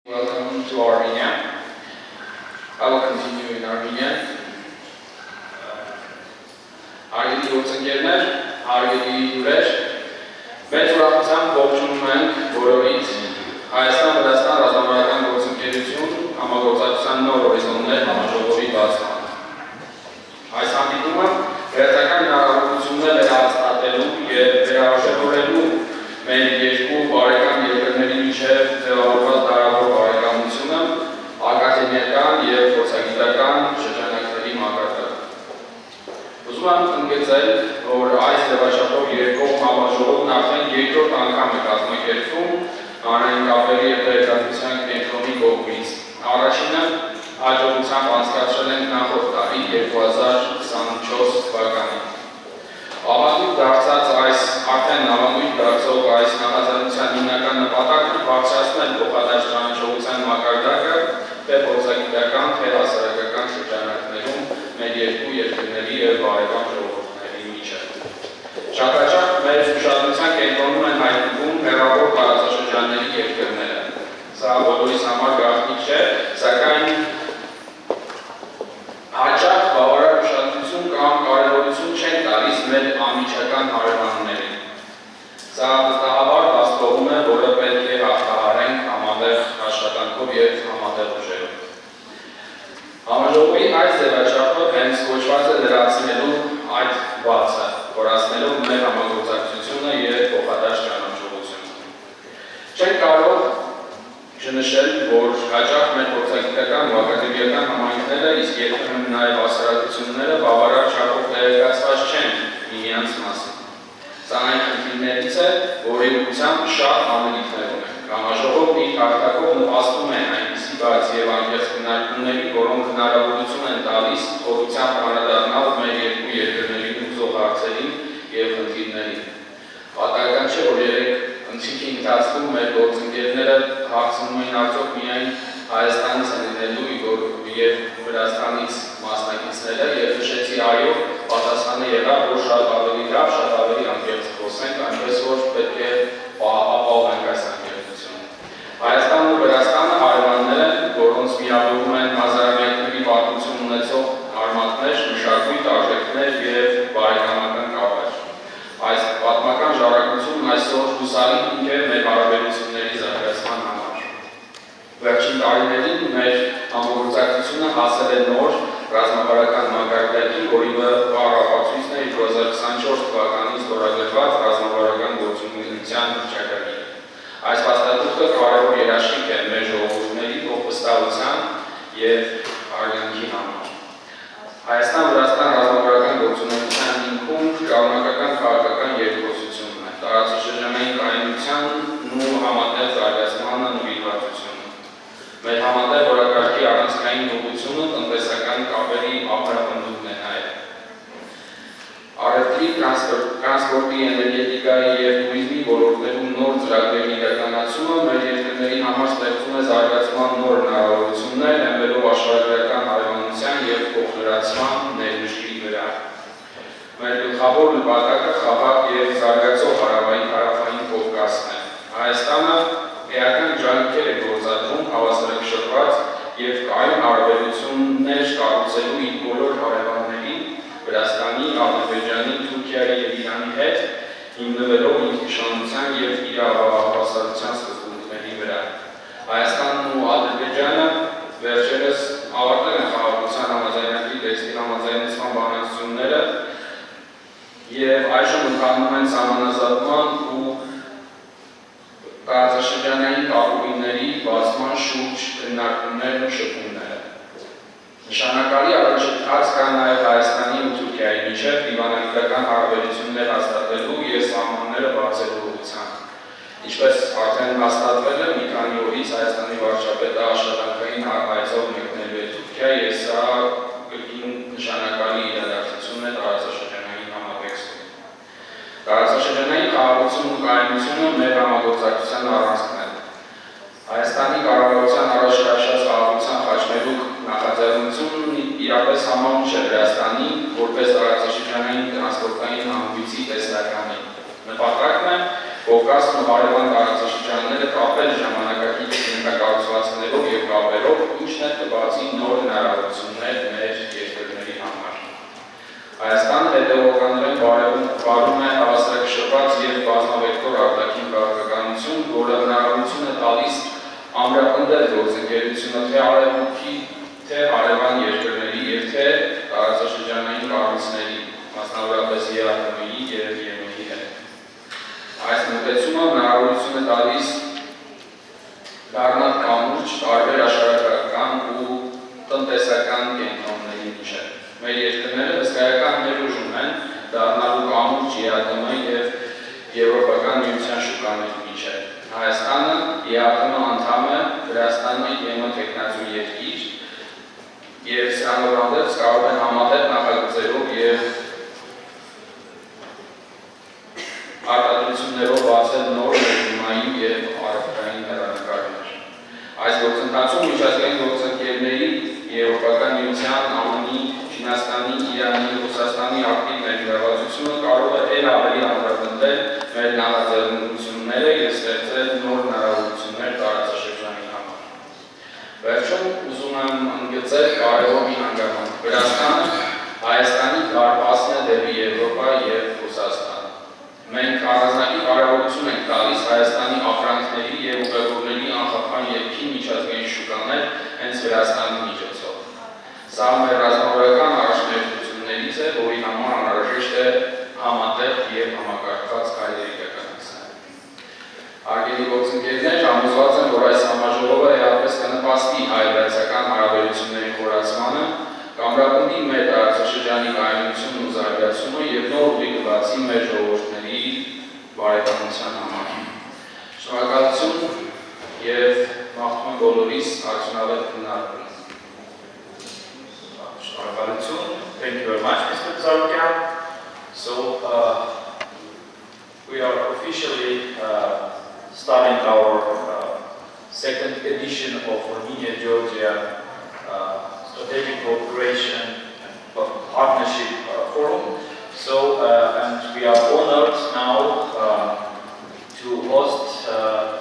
Welcome to Armenia. I will continue in Armenian. Արգելի գործընկերներ, արգելի հյուրեր, մեծ ուրախությամբ ողջունում ենք բոլորիդ Հայաստան-Վրաստան ռազմավարական գործընկերություն համագործակցության նոր հորիզոններ համաժողովի բացման։ Այս հանդիպումը վերջական հնարավորություններ է հաստատելու և վերահաշվորելու մեր երկու բարեկամ երկրների միջև ձևավորված դարավոր բարեկամությունը ակադեմիական և փորձագիտական շրջանակների մակարդակում։ Ուզում եմ ընդգծել, որ այս ձևաչափով երկկողմ համաժողովն արդեն երկրորդ անգամ է կազմակերպվում հանրային կապերի և տեղեկատվության կենտրոնի կողմից։ Առաջինը հաջողությամբ անցկացրել ենք նախորդ տարի 2024 թվականին։ Ավանդույթ դարձած այս արդեն ավանդույթ դարձող այս նախաձեռնության հիմնական նպատակն է բարձրացնել փոխադարձ ճանաչողության մակարդակը թե փորձագիտական, թե հասարակական շրջանակներում մեր երկու երկրների և բարեկամ ժողովուրդների միջև։ Շատաչափ մեր ուշադրության կենտրոնում են հայտնվում հեռավոր տարածաշրջանների երկրները։ Սա բոլորիս համար գաղտնիք չէ, սակայն հաճախ բավարար ուշադրություն կամ կարևորություն չեն տալիս մեր անմիջական հարևաններին։ Սա վստահաբար հաստատվում է, որը պետք է հաղթահարենք համատեղ աշխատանքով և համատեղ ուժերով։ Համաժողովի այս ձևաչափը հենց կոչված է լրացնելու այդ բացը, խորացնելով մեր համագործակցությունը և փոխադարձ ճանաչողությունը։ Չենք կարող չնշել, որ հաճախ մեր փորձագիտական ու ակադեմիական համայնքները, իսկ երբեմն նաև հասարակությունները բավարար չափով տեղեկացված չեն միմյանց մասին։ Սա այն խնդիրներից է, որի ուղղությամբ շատ անելիքներ ունենք։ Համաժողովն իր հարթակով նպաստում է այնպիսի բաց և անկեղծ քննարկումների, որոնք հնարավորություն են տալիս խորությամբ անդրադառնալ մեր երկու երկրների ուզող հարցերին և խնդիրներին։ Պատահական չէ, որ երեք ընթրիքի ընթացքում մեր գործընկերները հարցնում էին արդյոք միայն Հայաստանից են լինելու և Վրաստանից մասնակիցները և նշեցի այո, պատասխանը եղավ, որ շատ ավելի լավ, շատ ավելի անկեղծ խոսենք, այնպես որ պետք է ապահովենք այս անկեղծությունը։ Հայաստանն ու Վրաստանը հարևաններ են, որոնց միավորում են հազարամյակների պատմություն ունեցող արմատներ, մշակույթ, արժեքներ և բարեկամական կապեր։ Այս պատմական ժառանգությունն այսօր հուսալի հիմք է մեր հարաբերությունների զարգացման համար։ Վերջին տարիներին մեր համագործակցությունը հասել է նոր ռազմավարական մակարդակի, որի ապացույցն է 2024 թվականին ստորագրված ռազմավարական գործունեության հռչակագիրը։ Այս փաստաթուղթը կարևոր երաշխիք է մեր ժողովուրդների փոխվստահության և արգելքի համար։ Հայաստան-Վրաստան ռազմավարական գործունեության հիմքում շարունակական քաղաքական երկխոսությունն է, տարածաշրջանային կայունությանն ու համատեղ զարգացմանը նվիրվածությունը։ Մեր համատեղ օրակարգի առանցքային ուղղությունը տնտեսական կապերի ամրապնդումն է նաև։ Առևտրի, տրանսպորտի, էներգետիկայի և տուրիզմի ոլորտներում նոր ծրագրերի իրականացումը մեր երկրների համար ստեղծում է զարգացման նոր հնարավորություններ, հենվելով աշխարհագրական հարևանության և փոխլրացման ներդրումի վրա։ Մեր գլխավոր նպատակը խաղաղ և զարգացող հարավային Կովկասն է։ Հայաստանը էական ջանքեր է գործադրում հավասարակշռված և կայուն հարաբերություններ կառուցելու իր բոլոր հարևանների Վրաստանի, Ադրբեջանի, Թուրքիայի և Իրանի հետ, հիմնվելով ինքնիշխանության և իրավահավասարության սկզբունքների վրա։ Հայաստանն ու Ադրբեջանը վերջերս ավարտել են խաղաղության համաձայնագրի տեքստի համաձայնեցման բանակցությունները և այժմ ընթանում են սահմանազատման ու տարածաշրջանային կապուղիների բացման շուրջ քննարկումներն ու շփումները։ Նշանակալի առաջընթաց կա նաև Հայաստանի ու Թուրքիայի միջև դիվանագիտական հարաբերություններ հաստատելու և սահմանները բացելու ուղղությամբ։ Ինչպես արդեն հաստատվել է, մի քանի օրից Հայաստանի վարչապետը աշխատակազմին այցով մեկնելու է Թուրքիա և սա կրկին նշանակալի իրադարձություն է տարածաշրջանային համատեքստում։ Տարածաշրջանային խաղաղությունն ու կայունությունը մեր համագործակցության առանցքն է։ Հայաստանի կառավարության առաջ քաշած խաղաղության խաչմերուկ նախաձեռնությունն իրապես համահունչ է Վրաստանի որպես տարածաշրջանային տրանսպորտային հանգույցի տեսլականի։ Նպատակն է Կովկասն ու հարևան տարածաշրջանները կապել ժամանակակից ենթակառուցվածքների գծերով և կապերով ինչն է կբացի նոր հնարավորություններ մեր երկրների համար։ Հայաստանը հետևողականորեն վարում է հավասարակշռված և բազմավեկտոր արտաքին քաղաքականություն, որը հնարավորություն է տալիս ամրապնդել գործընկերությունը թե արևմուտքի, թե հարևան երկրների և թե տարածաշրջանային կառույցների, մասնավորապես ԵԱՀՄ-ի և ԵՄ-ի հետ։ Այս մոտեցումը հնարավորություն է տալիս դառնալ կամուրջ տարբեր աշխարհագրական ու տնտեսական կենտրոնների միջև։ Մեր երկրները հսկայական ներուժ ունեն դառնալու կամուրջ ԵԱՀՄ և Եվրոպական միության շուկաների միջև։ Հայաստանը ԵԱՀՄ անդամ է, Վրաստանը ԵՄ թեկնածու երկիր և սրանով հանդերձ կարող են համատեղ նախագծերով և արտադրություններով բացել նոր ներդրումային և առևտրային հեռանկարներ։ Այս գործընթացում միջազգային գործընկերների Եվրոպական միության, ԱՄՆ-ի, Չինաստանի, Իրանի, Ռուսաստանի ակտիվ ներգրավվածությունը կարող է ավելի ամրապնդել մեր նախաձեռնությունները և ստեղծել նոր հնարավորություններ տարածաշրջանի համար։ Վերջում ուզում եմ ընդգծել կարևոր մի հանգամանք։ Վրաստանը Հայաստանի դարպասն է դեպի Եվրոպա և Ռուսաստան։ Մենք առանձնահատուկ կարևորություն ենք տալիս Հայաստանի ապրանքների և ուղևորների անխափան ելքի միջազգային շուկաներ հենց Վրաստանի միջոցով։ Սա մեր ռազմավարական առաջնահերթություններից է, որի համար անհրաժեշտ է համատեղ և համակարգված քայլեր իրականացնել։ Հարգելի գործընկերներ, համոզված եմ, որ այս համաժողովը էապես կնպաստի հայ-վրացական հարաբերությունների խորացմանը, կամրապնդի մեր տարածաշրջանի կայունությունն ու զարգացումը և նոր ուղի կբացի մեր ժողովուրդների բարեկամության համար։ Շնորհակալություն և մաղթում եմ բոլորիս արդյունավետ քննարկում։ Thank you very much, Mr. Tsarukyan. So, we are officially starting our second edition of Armenian-Georgian Strategic Cooperation and Partnership Forum. So, and we are honored now to host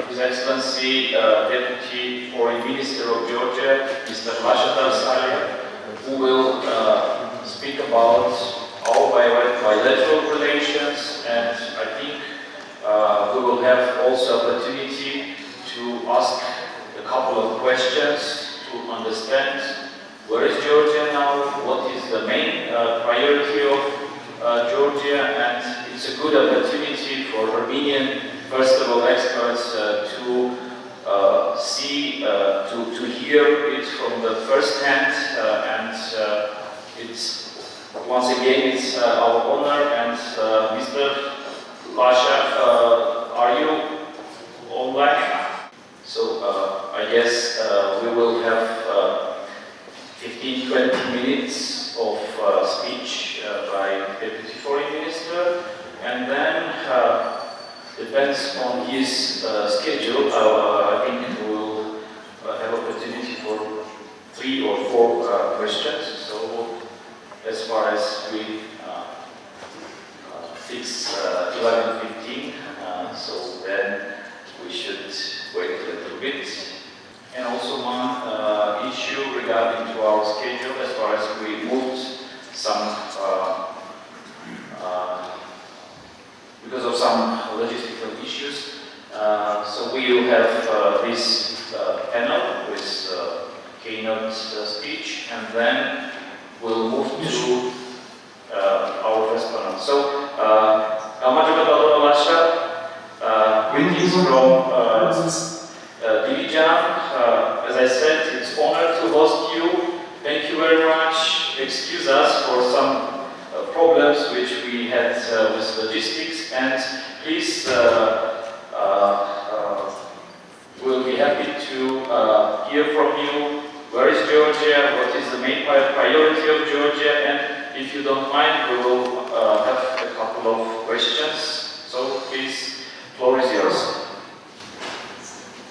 His Excellency Deputy Foreign Minister of Georgia, Mr. Lasha Darsalia, who will speak about our bilateral relations, and I think we will have also opportunity to ask a couple of questions to understand where is Georgia now, what is the main priority of Georgia, and it's a good opportunity for Armenian, first of all, experts to see, to hear it from the first hand, and it's once again it's our honor. And Mr. Lasha, are you online? So I guess we will have 15-20 minutes of speech by Deputy Foreign Minister, and then depends on his schedule. I think we will have opportunity for 3 or 4 questions. So as far as we fix 11:15, so then we should wait a little bit. And also one issue regarding to our schedule, as far as we moved some because of some logistical issues. So we will have this panel with keynote speech, and then we'll move to our first panel. So, greetings from Dilijan. As I said, it's an honor to host you. Thank you very much. Excuse us for some problems which we had with logistics, and please, we'll be happy to hear from you. Where is Georgia? What is the main priority of Georgia? And if you don't mind, we will have a couple of questions. So please, floor is yours.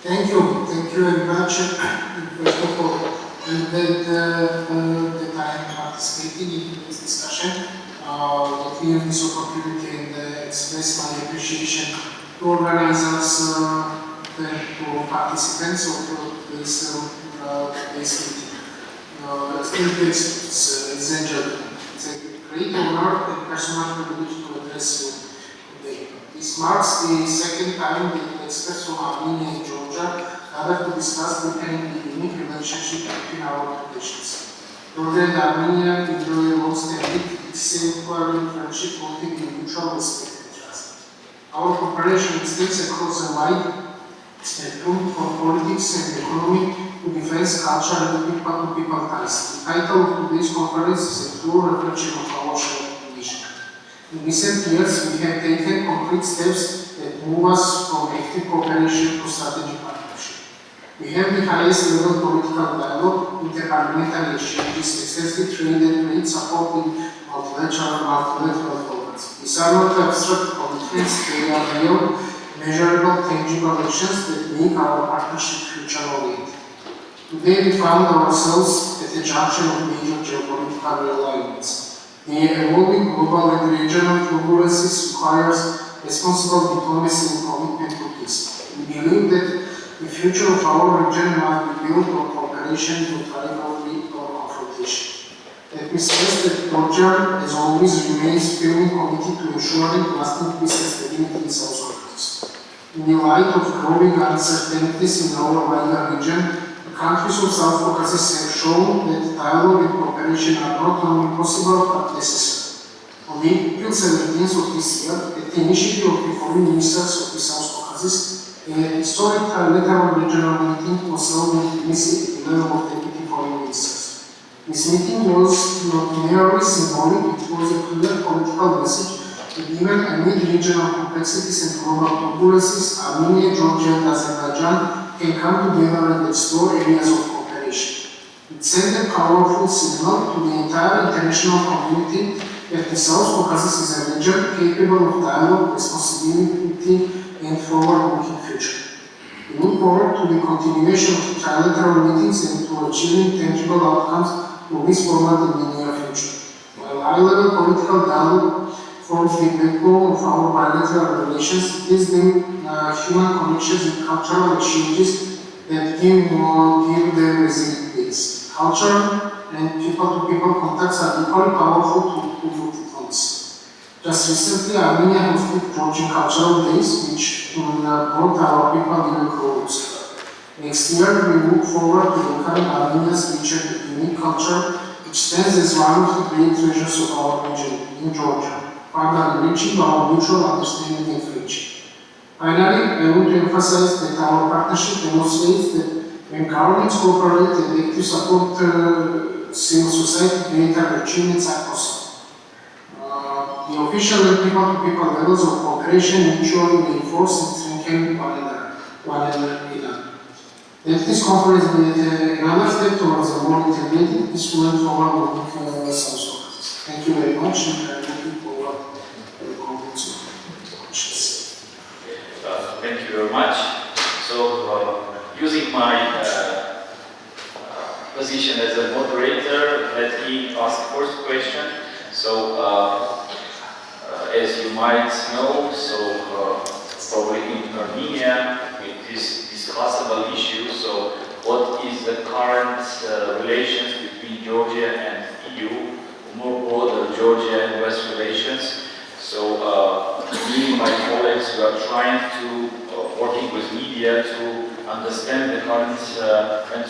Thank you very much. First of all, I'm glad that I am participating in this discussion. Let me have this opportunity and express my appreciation to organizers to participants of this meeting. Ladies and gentlemen, it's a great honor and personal privilege to address you today. This marks the second time that experts from Armenia and Georgia gather to discuss the unique relationship between our two nations. Georgia and Armenia enjoy a long-standing, exemplary friendship rooted in mutual respect and trust. Our cooperation extends across a wide spectrum from politics and economy to defense, culture, and people-to-people ties. The title of today's conference is a true reflection of our shared vision. In recent years, we have taken concrete steps that move us from active cooperation to strategic partnership. We have the highest level political dialogue, interparliamentary exchanges, extensive trade and trade support in multilateral formats. These are not abstract commitments, they are real, measurable, tangible actions that make our partnership future-oriented. Today we found ourselves at a junction of major geopolitical realignments. The evolving global and regional turbulences requires responsible diplomacy and commitment to peace. We believe that the future of our region must be built on cooperation to rivalry or confrontation. Let me stress that Georgia, as always, remains firmly committed to ensuring lasting peace and stability in South Caucasus. In the light of growing uncertainties in our wider region, the countries of South Caucasus have shown that dialogue and cooperation are not only possible but necessary. On April 17th of this year, at the initiative of the foreign ministers of the South Caucasus, a historic trilateral regional meeting was held in Hունիսì at the level of deputy foreign ministers. This meeting was not merely symbolic, it was a clear political message that even amid regional complexities and global turbulences, Armenia, Georgia, and Azerbaijan can come together and explore areas of cooperation. It sent a powerful signal to the entire international community that the South Caucasus is a region capable of dialogue, responsibility, and forward-looking future. We look forward to the continuation of trilateral meetings and to achieving tangible outcomes from this format in the near future. While high-level political dialogue forms the backbone of our bilateral relations, it is the human connections and cultural exchanges that give them resilient base. Culture and people-to-people contacts are equally powerful to diplomacy. Just recently, Armenia hosted Georgian Cultural Days, which brought our people even closer. Next year, we look forward to welcoming Armenia's rich and unique culture, which stands as one of the great treasures of our region in Georgia, further enriching our mutual understanding and friendship. Finally, I want to emphasize that our partnership demonstrates that when governments cooperate and actively support civil society, greater achievements are possible. The official and people-to-people levels of cooperation mutually reinforce and strengthen one another. Let this conference be another step towards a more integrated, peaceful and forward-looking South Caucasus. Thank you very much, and I'm looking forward to the conference. Thank you very much. So, using my position as a moderator, let me ask the first question. So, as you might know, probably in Armenia, it is discussable issue. So, what is the current relations between Georgia and EU, more broader Georgia and West relations? So, me and my colleagues are trying to, working with media to understand the current and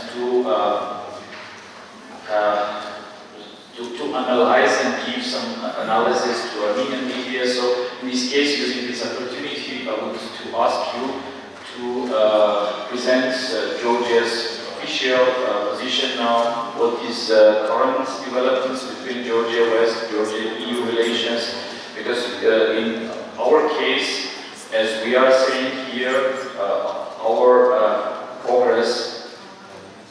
to analyze and give some analysis to Armenian media. So, in this case, using this opportunity, I want to ask you to present Georgia's official position now. What is current developments between Georgia, West, Georgia, EU relations? Because in our case, as we are saying here, our progress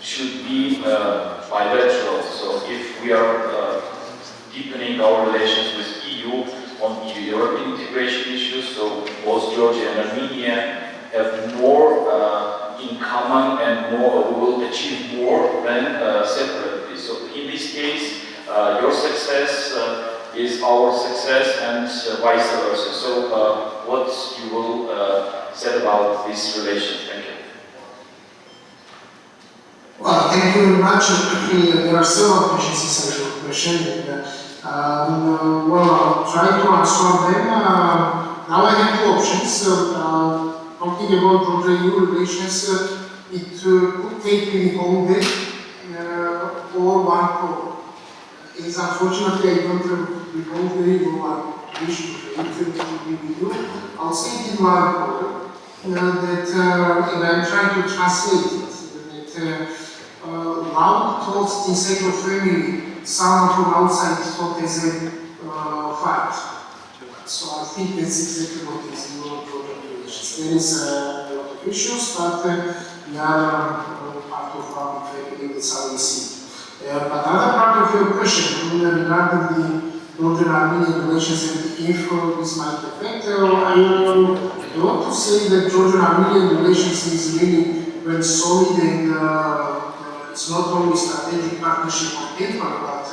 should be bilateral. So if we are deepening our relations with EU on European integration issues, so both Georgia and Armenia have more in common and more, we will achieve more than separately. So in this case, your success is our success and vice versa. So what you will said about these relations? Thank you. Well, thank you very much. There are several questions inside your question. Well, I'll try to answer them. Now I have two options. Talking about Georgia-EU relations, it could take me the whole day or one call. It's unfortunately I don't recall very well I wish to be with you. I'll say it in one call and I'm trying to translate it. Loud thoughts inside your family, someone from outside thought as a fact. So I think that's exactly what is in your Georgia relations. There is a lot of issues, but we are part of our family, that's how we see. But another part of your question regarding the Georgian-Armenian relations and if this might affect, I want to say that Georgian-Armenian relations is really very solid and it's not only strategic partnership on paper, but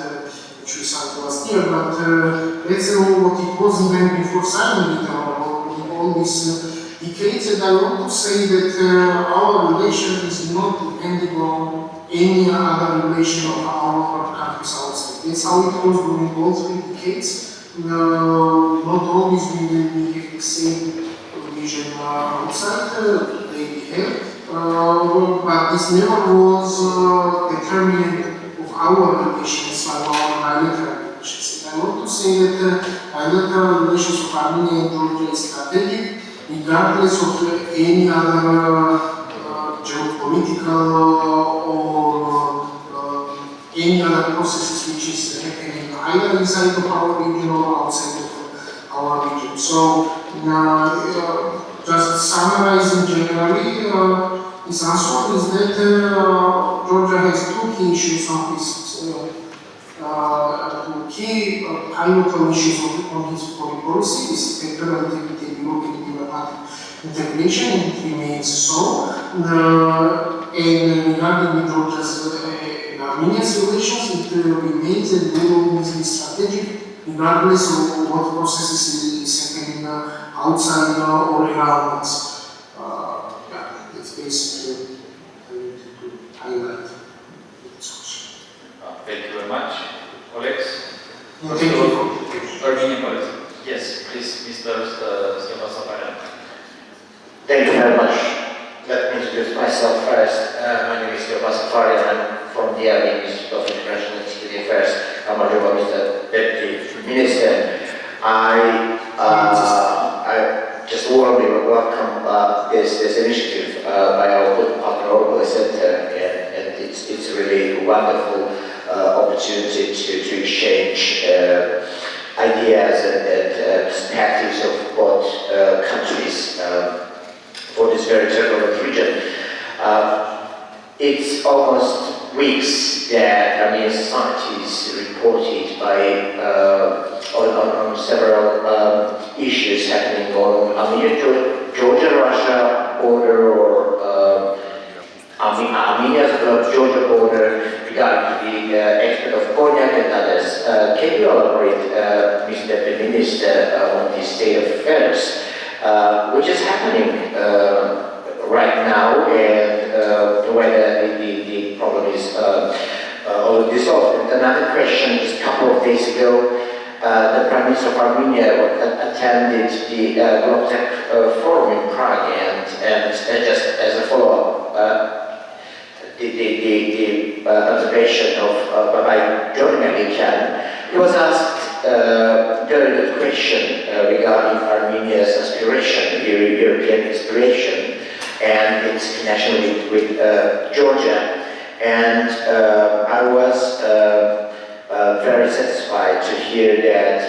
which we signed last year, but that's what it was even before signing it, all these decades. And I want to say that our relation is not depending on any other relation of our countries outside. That's how it was during all 3 decades. Not always we have the same vision outside, they have. But this never was determinant of our relations, or our bilateral relations. And I want to say that bilateral relations of Armenia and Georgia is strategic, regardless of any other geopolitical or any other processes which is happening either inside of our region or outside of our region. So, just summarizing generally, this answer is that Georgia has 2 key issues on this, 2 key pivotal issues on his foreign policy, this territorial integrity and European diplomatic integration, and it remains so. And regarding Georgia's and Armenia's relations, it remains and will always be strategic, regardless of what processes is happening outside or around us. That's basically what I wanted to highlight in this question. Thank you very much. Olex? Thank you. Armenian policy. Yes, please, Mr. Safarian. Thank you very much. Let me introduce myself first. My name is Gor Tsarukyan. I'm from the Armenian Institute of International and Security Affairs. Hamajova is the Deputy Minister. I just warmly welcome this initiative by our partner Center, and it's really a wonderful opportunity to exchange ideas and perspectives of both countries for this very turbulent region. It's almost weeks that Armenian society is reported on several issues happening on Armenia-Georgia-Russia border or Armenia-Georgia border regarding the export of cognac and others. Can you elaborate, Mr. Deputy Minister, on the state of affairs, which is happening right now, and whether the problem is already solved? And another question, just a couple of days ago, the Prime Minister of Armenia attended the Global Tech Forum in Prague, and just as a follow-up, the observation by Gor Tsarukyan, he was asked a very good question regarding Armenia's aspiration, European aspiration, and its connection with Georgia. And I was very satisfied to hear that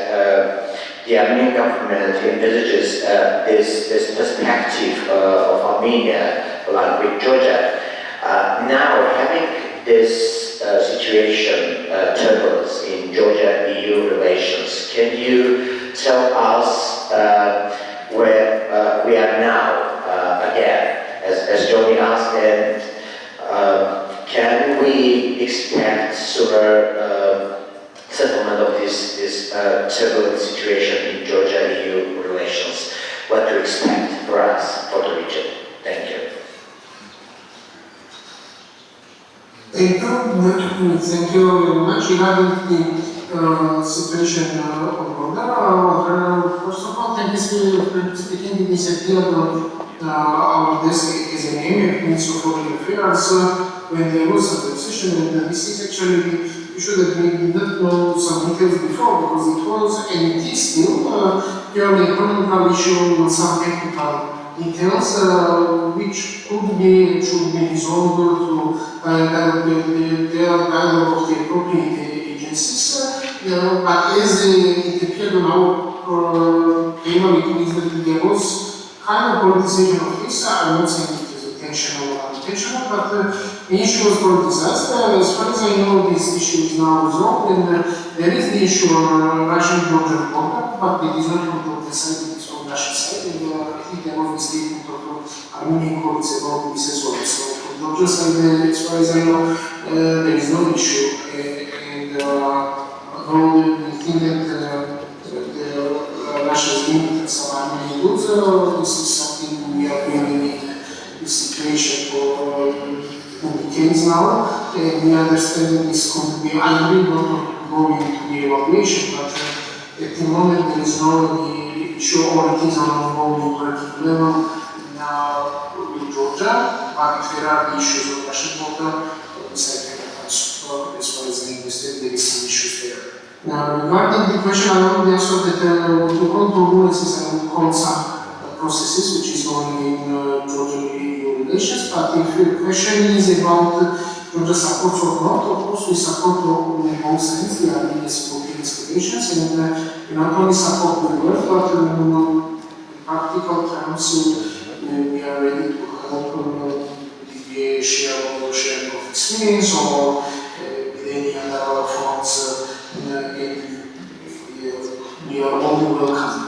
the Armenian government envisages this perspective of Armenia along with Georgia. Now, having this situation, turbulence in Georgia-EU relations, can you tell us where we are now again, as Johnny asked, and can we expect sooner settlement of this turbulent situation in Georgia-EU relations? What to expect for us, for Thank you very much. Regarding the situation on border, first of all, thank you for speaking this idea of our desk as a name, it means for foreign affairs. When there was a decision, and this is actually the issue that we did not know some details before, because it was and it is still purely economical issue with some technical details, which could be and should be resolved through the dialogue of the appropriate agencies. But as it appeared on our table, it means that there was kind of politicization of this. I'm not saying it is intentional or unintentional, but the issue was politicized. As far as I know, this issue is now resolved, and there is the issue on Russian-Georgian border, but it is not from the side, it is from Russian side, and I think there was a statement of Armenian colleagues about this as well. So from Georgian side, as far as I know, there is no issue, and although we think that Russia is limited some Armenian goods, this is something we are doing in this situation for decades now, and we understand that this could be, I agree not going into the evaluation, but at the moment there is no issue or it is on an ongoing working level in Georgia, but if there are issues on Russian border, this I cannot answer. As far as I understand, there is some issues there. Now, regarding the question, I already answered that to control rules I would call some processes which is going in Georgian relations, but if the question is about Georgia support or not, of course we support in both sides, the Armenian supporting investigations, and we not only support the work, but in practical terms we are ready to help with the sharing of experience or with any other forms. We are only welcome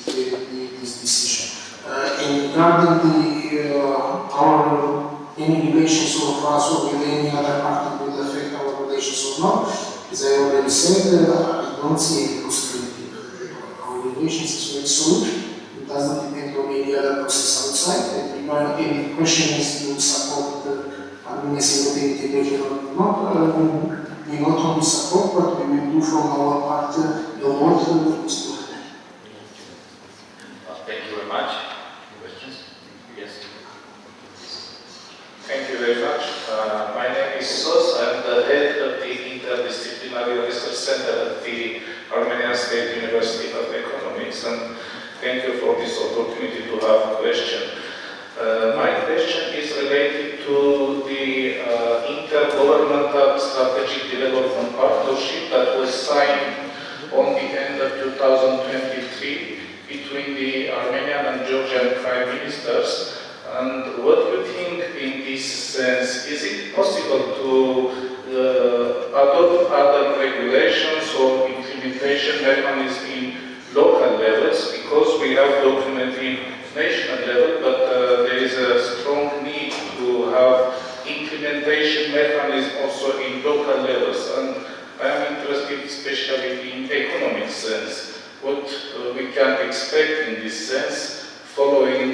this decision. And regarding our any relations of us or with any other party will affect our relations or not, as I already said, I don't see any possibility. Our relations is very solid. It doesn't depend on any other process outside. And any question is to support the Armenian integration or not. We not only support, but we will do from our part the work that is to happen. Thank you very much. Questions? Yes. Thank you very much. My name is Sos. I'm the head of the Interdisciplinary Research Center at the Armenian State University of Economics, and thank you for this opportunity to have a question. My question is related to the intergovernmental strategic development partnership that was signed on the end of 2023 between the Armenian and Georgian prime ministers. And what do you think in this sense? Is it possible to adopt other regulations or implementation mechanisms in local levels? Because we have documented in national level, but there is a strong need to have implementation mechanisms also in local levels. And I am interested especially in economic sense. What we can expect in this sense following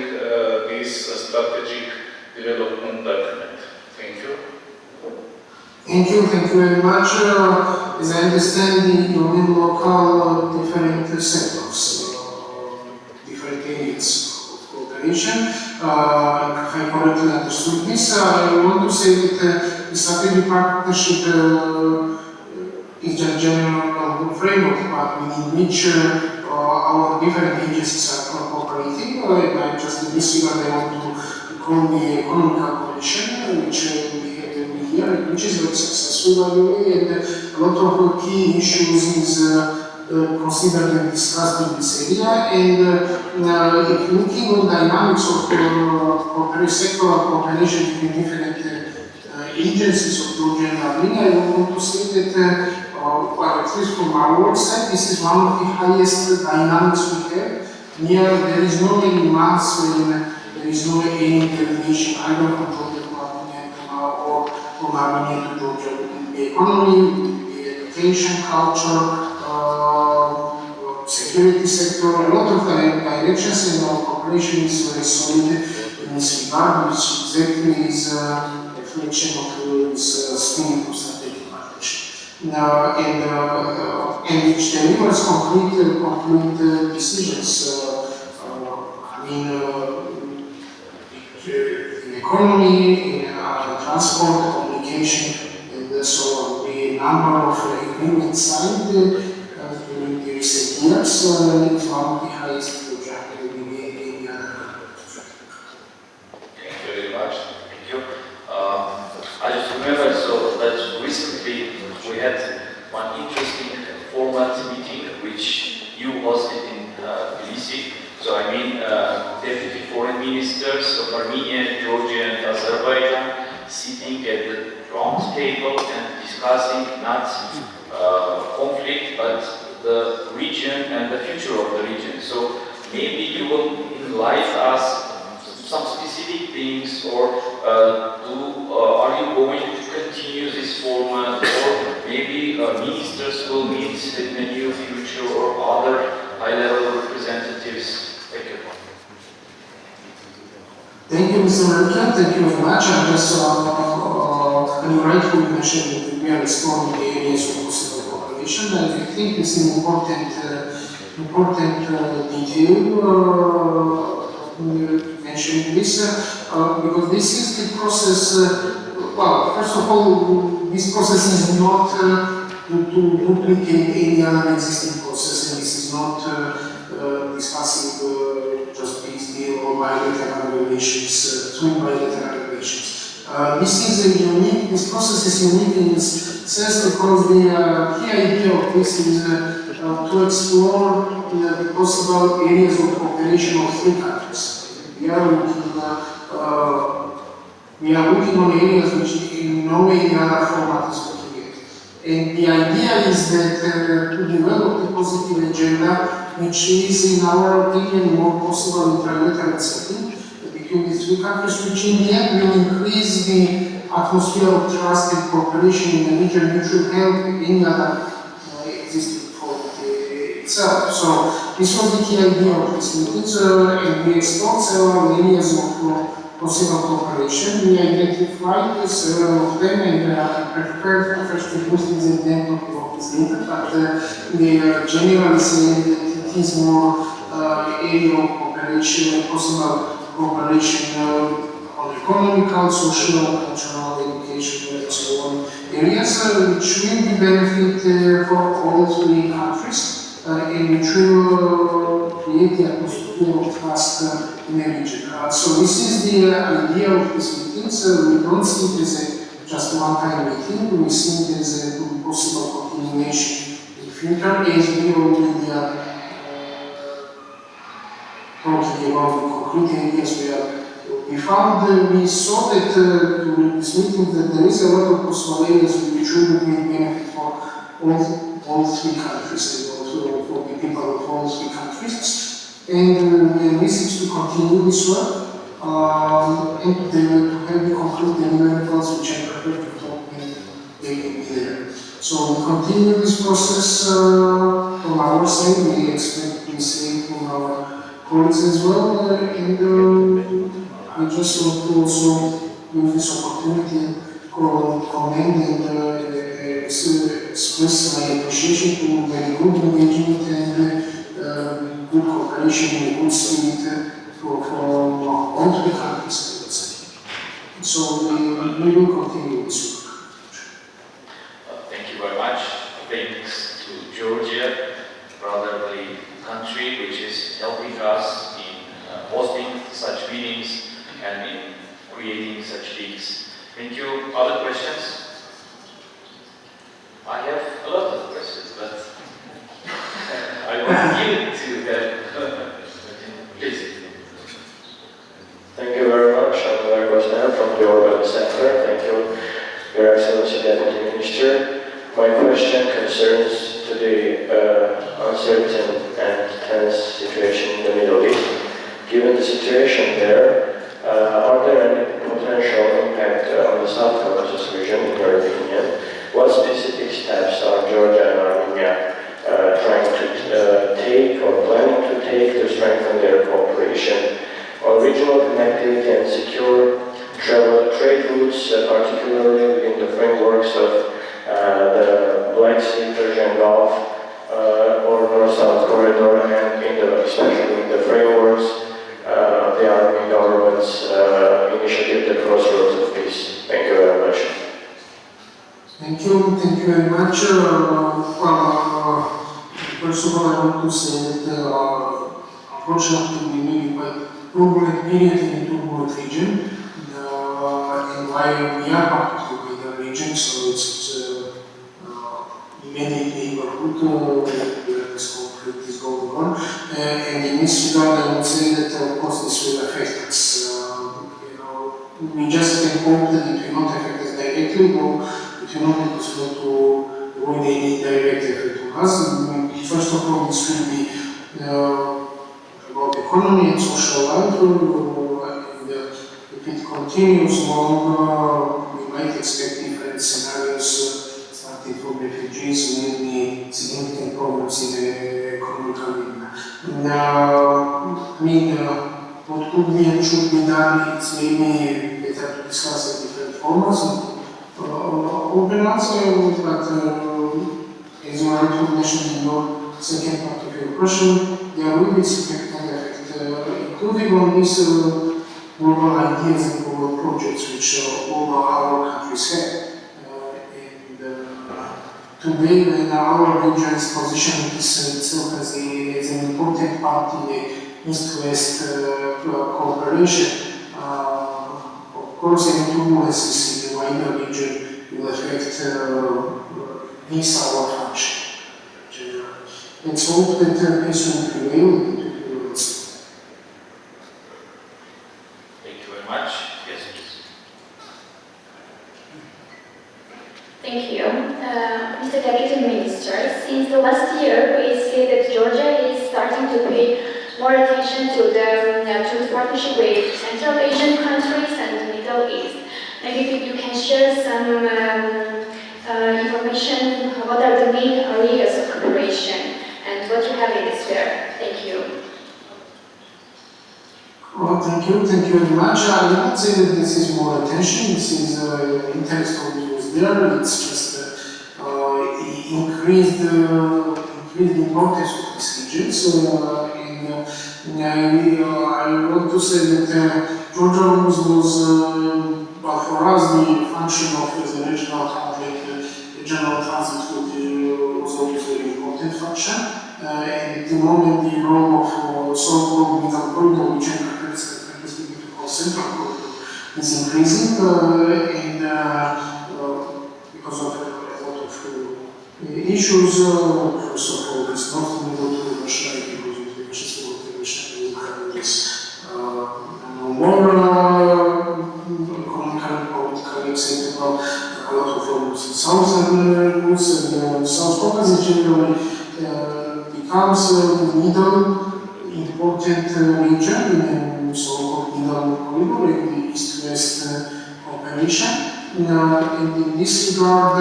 this strategic development document. Thank you. Thank you very much. As I understand, you mean local different sectors, different areas. If I correctly understood this, I want to say that the strategic partnership is a general framework, but within which our different agencies are cooperating. And just in this regard, I want to call the economic coalition, which we had every year, which is very successful, by the way, and a lot of key issues is considered and discussed in this area, and if looking on dynamics of sectoral cooperation between different agencies of Georgia and Armenia, I want to say that, at least from our side, this is one of the highest dynamics we have. There is no any months when there is no any delegation either from Georgia to Armenia or from Armenia to Georgia, within the economy, the education, culture, security sector, a lot of directions, and our cooperation is very solid in this regard, which exactly is reflection of this spirit of strategic partnership. And which delivers concrete decisions. In economy, in transport, communication, and so on. The number of agreements signed during the recent years is one of the highest in any other country. Thank you very much. Thank you. I just remember that recently we had one interesting format meeting which you hosted in Hunisi. So I mean, deputy foreign ministers of Armenian-Georgian and Azerbaijan sitting at the round table and discussing not conflict but the region and the future of the region. So maybe you will enlighten us some specific things, or are you going to continue this format, or maybe ministers will meet in the near future, or other high-level representatives? Thank you. Thank you, Mr. Marika. Thank you very much. And just you rightfully mentioned that we are exploring the areas of possible cooperation, and I think it's an important detail mentioning this, because this is the process. Well, first of all, this process is not to duplicate any other existing process, and this is not discussing just peace deal or bilateral relations, twin bilateral relations. This process is unique in this sense because the key idea of this is to explore the possible areas of cooperation of three countries. We are looking on areas which in no way the other format is looking at. And the idea is that to develop a positive agenda which is, in our opinion, more possible in trilateral setting between the three countries, which in the end will increase the atmosphere of trust and cooperation in the region, which will help any other existing format itself. So this was the key idea of this meeting, and we explored several areas of possible cooperation. We identified several of them, and I prepared first to use this and then talk about this later, but they are generally saying that it is more area of cooperation, possible cooperation on economical, social, cultural, educational, and so on areas, which will be benefit for all three countries, and which will create the atmosphere of trust in the region. So this is the idea of this meeting. So we don't see it as just one-time meeting. We see it as a possible continuation in the future, as we already are talking about the concrete areas where we saw that during this meeting that there is a lot of possible areas which will bring benefit for all three countries and also for the people of all three countries. And we envisage to continue this work and to have the concrete deliverables which I prepared to talk when they will be there. So we continue this process from our side. We expect to be safe from our colleagues as well. And I just want to also use this opportunity to commend and express my appreciation to very good engagement and good cooperation in a good spirit for all three countries, I would say. So we will continue this work. Thank you very much. Thanks to Georgia, brotherly country, which is helping us in hosting such meetings and in creating such things. Thank you. Other questions? I have a lot of questions, but I want to give it to them. Please. Thank you very much. I'm Gor Tsarukyan from the Urban Center. Thank you, Your Excellency Deputy Minister. My question concerns to the uncertain and tense situation in the Middle East. Given the situation there, are there any potential impact on the South Caucasus region, in your opinion? What specific steps are Georgia and Armenia trying to take or planning to take to strengthen their cooperation on regional connectivity and secure trade routes, particularly within the frameworks of the Black Sea, Persian Gulf, or North-South corridor, and especially in the frameworks of the Armenian government's initiative, the Crossroads of Peace. Thank you very much. Thank you very much. First of all, I want to say that unfortunately we may be quite turbulent period in a turbulent region, and why we are part of the region, so it's immediate neighborhood where this conflict is going on. And in this regard, I would say that of course this will affect us. We just can hope that it will not affect us directly, or it will not be possible to avoid any direct effect on us. First of all, this will be about economy and social life, and if it continues long, we might expect different scenarios, starting from refugees, maybe significant problems in the economic arena. What could be and should be done, it's maybe better to discuss at different formats and open answer, but as you already mentioned in your second part of your question, there will be significant effect, including on these global ideas and global projects which all our countries have. Today, when our region is positioning itself as an important part in the East-West cooperation, of course, any turbulences in the wider region will affect this our function. Let's hope that peace will prevail. Thank you very much. Yes, please. Thank you. Mr. Deputy Minister, since the last year, we see that Georgia is starting to pay more attention to the partnership with Central Asian countries and the Middle East. Maybe you can share some information, what are the main areas of cooperation and what you have in this sphere. Thank you. Well, thank you very much. I would not say that this is more attention, this is interest always was there, it's just increased importance of this region. So, I want to say that Georgia was for us, the function of as a regional country, regional transit route was always a very important function. And at the moment, the role of so-called middle corridor, which is beginning to call central corridor, is increasing, and because of a lot of issues. First of all, it's not limited to Russia, because of the issues of Russia, Ukraine is no more economically, politically acceptable. A lot of problems in southern routes and South Caucasus generally becomes the middle important region in so-called middle corridor in the East-West cooperation. And in this regard,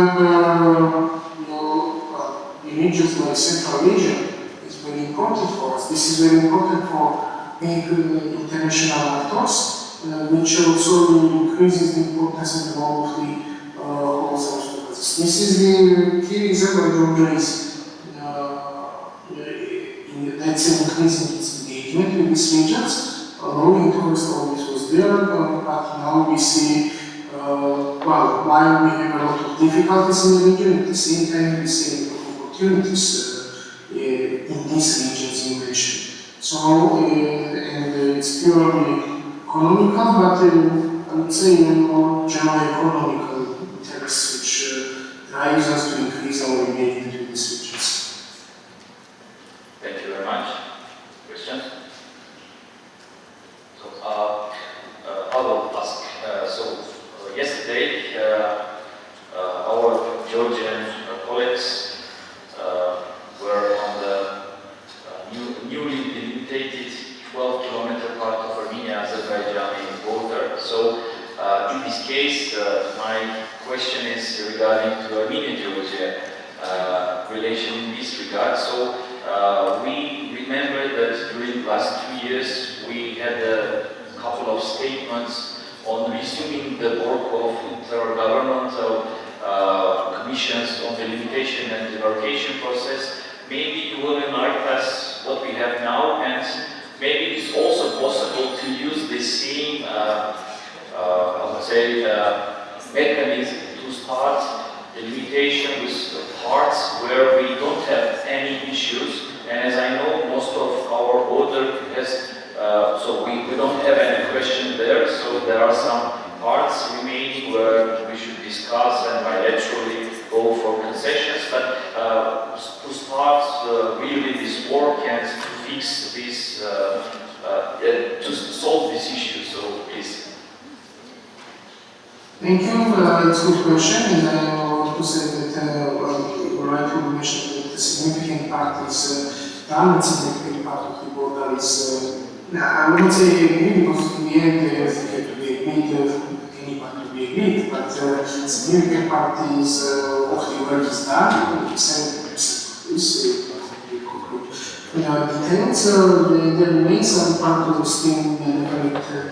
the regions like Central Asia is very important for us. This is very important for big international actors, which also increases the importance and role of the whole South Caucasus. This is the key reason why Georgia is that's increasing its engagement with these regions. Low interest always was there, but now we see, while we have a lot of difficulties in the region, at the same time we see opportunities in these regions you mentioned. So, and it's purely economical, but I would say more general economical interests which drives us to increase our engagement with these regions. Thank you very much. Questions? So, I will ask. Yesterday, our Georgian colleagues were on the newly delimitated 12-kilometer part of Armenia-Azerbaijani border. So, in this case, my question is regarding to Armenian-Georgian relation in this regard. So, we remember that during the last 2 years we had a couple of statements on resuming the work of intergovernmental commissions on the limitation and demarcation process. Maybe you will enlighten us what we have now, and maybe it's also possible to use the same, I would say, mechanism to start the limitation with parts where we don't have any issues. And as I know, most of our order has, so we don't have any question there. So there are some parts remaining where we should discuss and bilaterally go for concessions. But to start really this work and to fix this, to solve this issue. So please. Thank you. It's a good question, and I want to say that you're right to mention that the significant part is done. The significant part of the border is, I wouldn't say agreed, because in the end they have to be agreed, any part to be agreed, but the significant part is what the work is done, and the details, there remains some part of the still delicate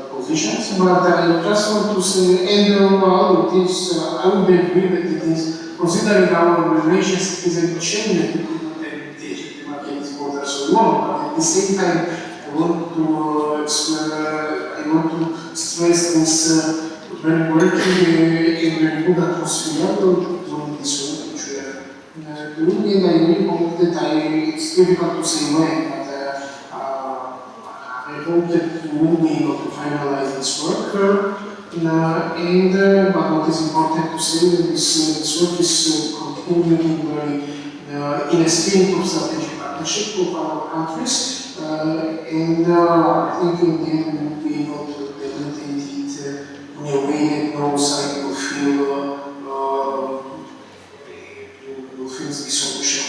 positions, but I just want to say, and well, it is, I would agree that it is, considering our relations, it is a shame that we could not have demarcated borders so long, but at the same time, I want to stress this very working in a good atmosphere during this work which we are doing, and I really hope that it's difficult to say when, but I hope that we will be able to finalize this work, but what is important to say that this work is continuing in a spirit of strategic partnership of our countries, and I think in the end we will be able to implement it in a way that no side will feel the solution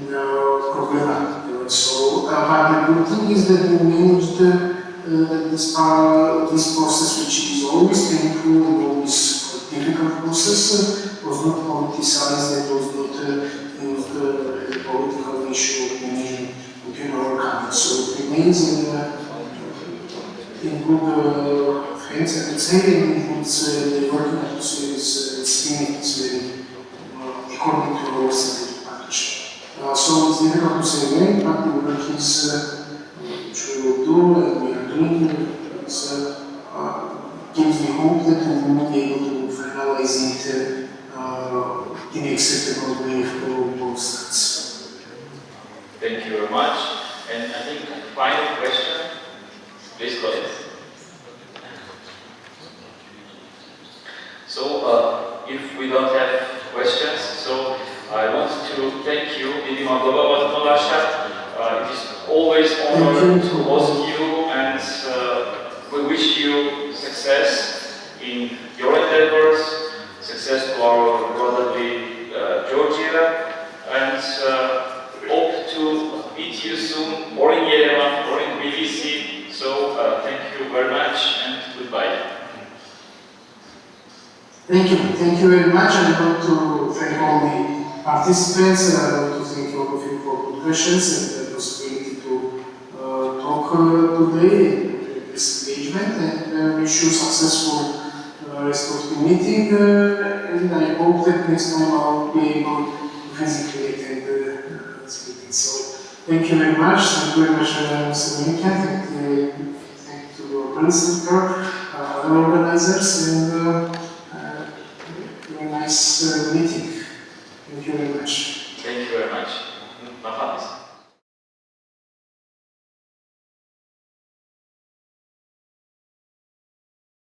problematic. So, but the good thing is that we managed this process, which is always painful and always difficult process, was not politicized, it was not used as a political issue of managing between our countries. So it remains in good hands, I would say, and the working atmosphere is very according to our strategic partnership. So it's difficult to say when, but the work is, which we will do and we are doing, gives me hope that we will be able to finalize it in an acceptable way for both sides. Thank you very much. And I think final question, please go ahead. So if we don't have questions, so I want to thank you, Didi Maglova Lasha. It is always an honor to host you, and we wish you success in your endeavors, success to our brotherly Georgia, and hope to meet you soon, or in Yerevan, or in Tbilisi. So thank you very much, and goodbye. Thank you very much. I want to thank all the participants, and I want to thank all of you for good questions and the possibility to talk today in this engagement, and wish you successful rest of the meeting, and I hope that next time I'll be able to physically attend this meeting. So thank you very much. Thank you very much, Mr. Minkan. Thank you to your principal, other organizers, and very nice meeting. Thank you very much. Thank you very much.